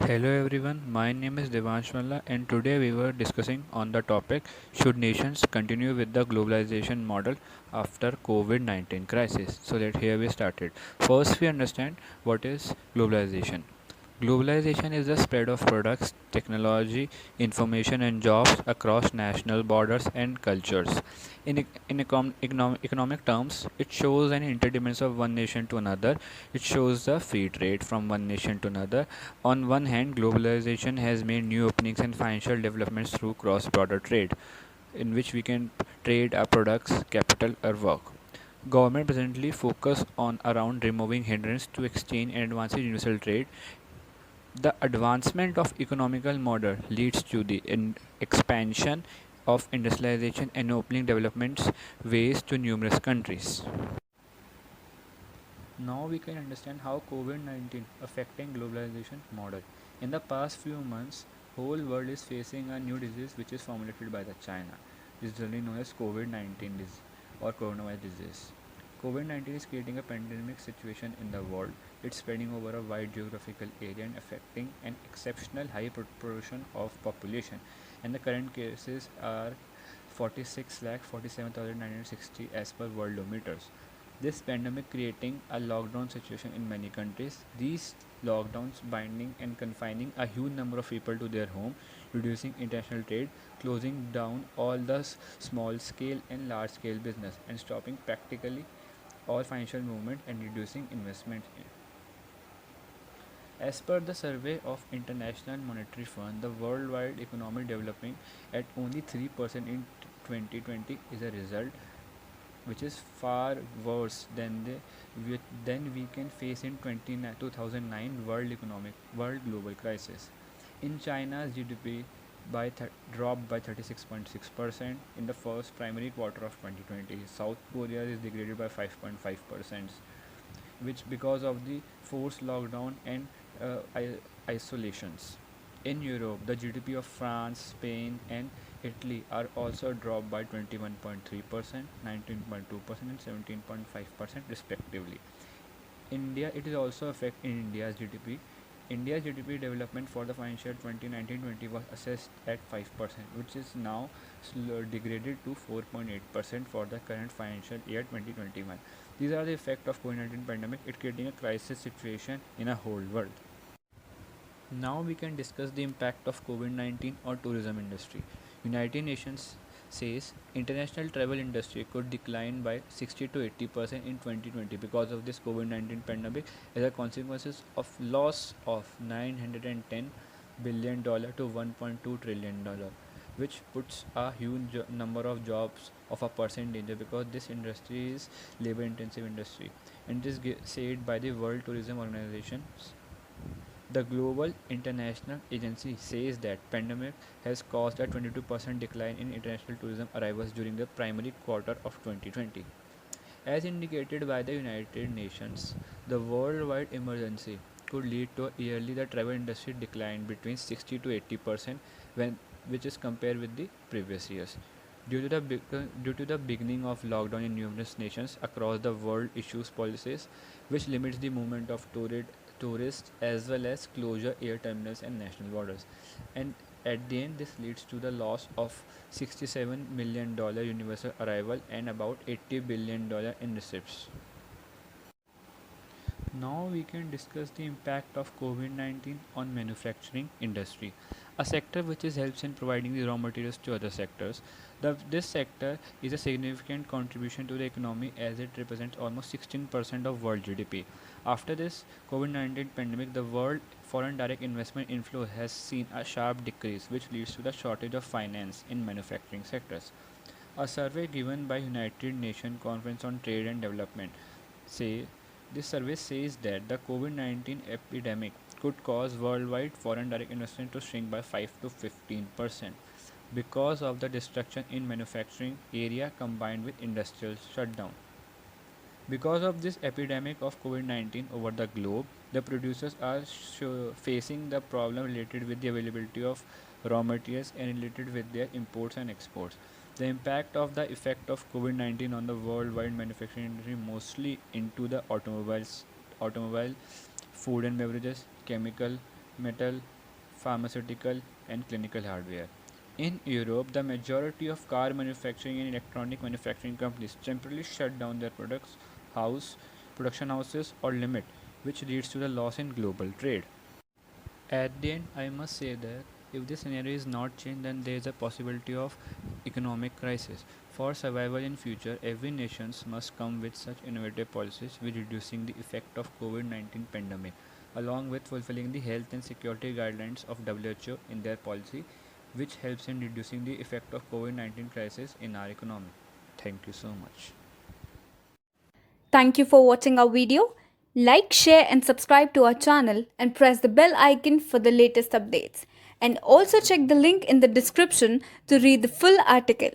Hello everyone, my name is Devansh Malla and today we were discussing on the topic should nations continue with the globalization model after COVID-19 crisis. So here we started. First we understand what is globalization. Globalization is the spread of products, technology, information, and jobs across national borders and cultures. In economic terms, it shows an interdependence of one nation to another. It shows the free trade from one nation to another. On one hand, globalization has made new openings and financial developments through cross border trade, in which we can trade our products, capital, or work. Government presently focus on around removing hindrance to exchange and advancing universal trade. The advancement of economical model leads to the expansion of industrialization and opening developments ways to numerous countries. Now we can understand how COVID-19 affecting globalization model. In the past few months, whole world is facing a new disease which is formulated by the China. This is generally known as COVID-19 disease or coronavirus disease. COVID-19 is creating a pandemic situation in the world. It's spreading over a wide geographical area and affecting an exceptional high proportion of population. And the current cases are 46,47,960 as per worldometers. This pandemic creating a lockdown situation in many countries. These lockdowns binding and confining a huge number of people to their home, reducing international trade, closing down all the small scale and large scale business, and stopping practically all financial movement and reducing investment. As per the survey of International Monetary Fund, the worldwide economy developing at only 3% in 2020 is a result which is far worse than we can face in 2009 world global crisis. In China's GDP dropped by 36.6% in the first primary quarter of 2020. South Korea is degraded by 5.5%, which because of the forced lockdown and isolations. In Europe, the GDP of France, Spain, and Italy are also dropped by 21.3%, 19.2%, and 17.5% respectively. India, it is also affect in India's GDP. India's GDP development for the financial 2019-20 was assessed at 5%, which is now degraded to 4.8% for the current financial year 2021. These are the effect of COVID-19 pandemic. It creating a crisis situation in a whole world. Now we can discuss the impact of COVID-19 on tourism industry. United Nations says international travel industry could decline by 60 to 80% in 2020 because of this COVID-19 pandemic as a consequences of loss of $910 billion to $1.2 trillion, which puts a huge number of jobs of a person in danger because this industry is labor intensive industry, and it is said by the World Tourism Organization. The Global International Agency says that pandemic has caused a 22% decline in international tourism arrivals during the primary quarter of 2020. As indicated by the United Nations, the worldwide emergency could lead to yearly the travel industry decline between 60 to 80% when which is compared with the previous years. Due to the beginning of lockdown in numerous nations across the world issues policies which limits the movement of tourists as well as closure air terminals and national borders, and at the end this leads to the loss of $67 million universal arrival and about $80 billion in receipts. Now we can discuss the impact of COVID-19 on manufacturing industry, a sector which is helps in providing the raw materials to other sectors. This sector is a significant contribution to the economy as it represents almost 16% of world GDP. After this COVID-19 pandemic, the world foreign direct investment inflow has seen a sharp decrease which leads to the shortage of finance in manufacturing sectors. A survey given by United Nations Conference on Trade and Development say this survey says that the COVID-19 epidemic could cause worldwide foreign direct investment to shrink by 5 to 15% because of the destruction in manufacturing area combined with industrial shutdown. Because of this epidemic of COVID-19 over the globe, the producers are facing the problem related with the availability of raw materials and related with their imports and exports. The impact of the effect of COVID-19 on the worldwide manufacturing industry mostly into the automobile, food and beverages, chemical, metal, pharmaceutical, and clinical hardware. In Europe, the majority of car manufacturing and electronic manufacturing companies temporarily shut down their house, production houses or limit, which leads to the loss in global trade. At the end, I must say that if this scenario is not changed, then there is a possibility of economic crisis. For survival in future, every nation must come with such innovative policies with reducing the effect of COVID-19 pandemic, along with fulfilling the health and security guidelines of WHO in their policy, which helps in reducing the effect of COVID-19 crisis in our economy. Thank you so much. Thank you for watching our video. Like, share and subscribe to our channel and press the bell icon for the latest updates. And also check the link in the description to read the full article.